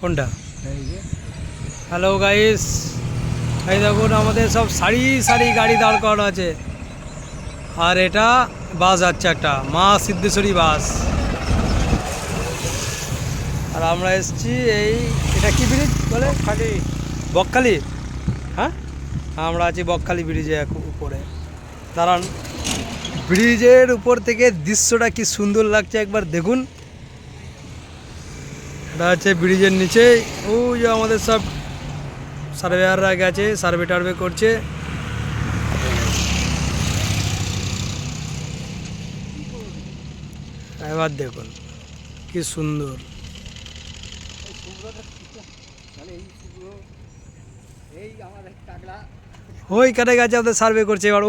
কোনটা? Hello guys, এই দেখুন আমাদের সব সারি সারি গাড়ি দাঁড় করানো আছে। আর এটা বাস যাচ্ছে, একটা মা সিদ্ধেশ্বরী বাস। আর আমরা এসছি এটা কি ব্রিজ বলে? বকখালি। হ্যাঁ, আমরা আছি বকখালি ব্রিজে উপরে। দাঁড়ান, ব্রিজের উপর থেকে দৃশ্যটা কি সুন্দর লাগছে একবার দেখুন। এটা হচ্ছে ব্রিজের নিচে। ওই যে আমাদের সব সার্ভেয়াররা গেছে, সার্ভে টার্ভে করছে। এবার দেখুন কি সুন্দর। ওইখানে গেছে আমাদের সার্ভে করছে। এবার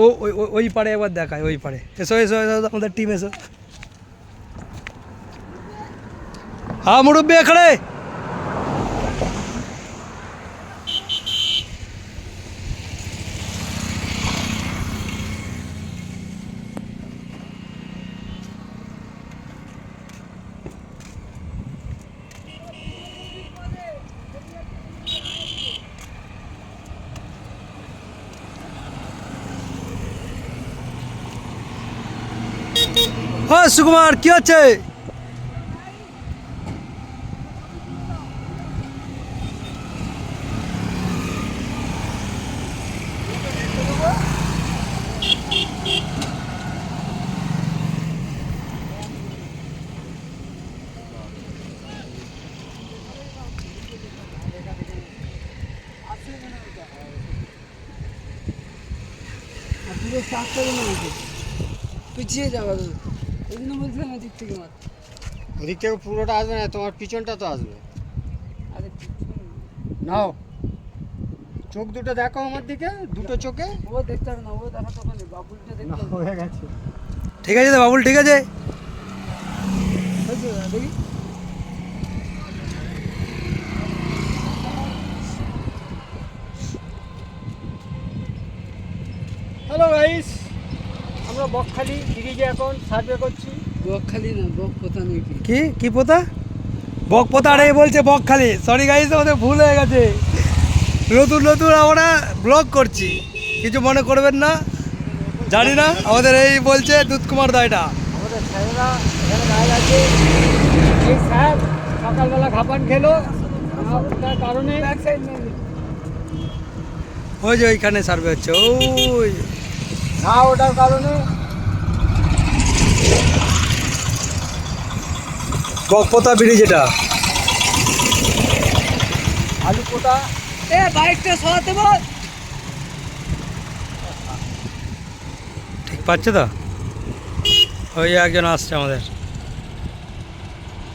ওই পারে একবার দেখায়, ওই পারে। এসো এসো এসো, আমাদের টিম এসো। হ্যাঁ মুরব্বী এখানে। হ্যাঁ সুকুমার, কি হচ্ছে? পিছিয়ে যাওয়া ওই জন্য বলছিলাম ওদিক থেকে মার। ওদিক থেকে পুরোটা আসবে না, তোমার পিছনটা তো আসবে। আরে নাও, চোখ দুটো দেখো আমার দিকে, দুটো চোখে। ও দেখতে হবে না, ও দেখা তো ওখানে বাবুলটা দেখতে হবে। হয়ে গেছে। ঠিক আছে তো বাবুল, ঠিক আছে। দেখি হ্যালো গাইস, আমরা বকখালি ব্রিজে এখন সার্ভে করছি। বকখালি না, বক পোতা নাকি? কি কি পোতা? বক পোতা রে বলছে বকখালি। সরি গাইস, আমাদের ভুল হয়ে গেছে। নতুন নতুন আমরা ব্লগ করছি, কিছু মনে করবেন না। জানি না, আমাদের এই বলছে দুধ কুমার দা। এটা আমাদের স্যারেরা এখানে দাঁড়িয়ে আছে। এই স্যার সকালবেলা খাবার খেলো, তার কারণে ওই যে ওইখানে সার্ভে হচ্ছে। ওই না, ওটার কারণে বকপোতা ব্রিজ এটা। আলু পোতা। এ বাইকটা সরাতে বল। ঠিক পাচ্ছে তো? ওই একজন আসছে আমাদের।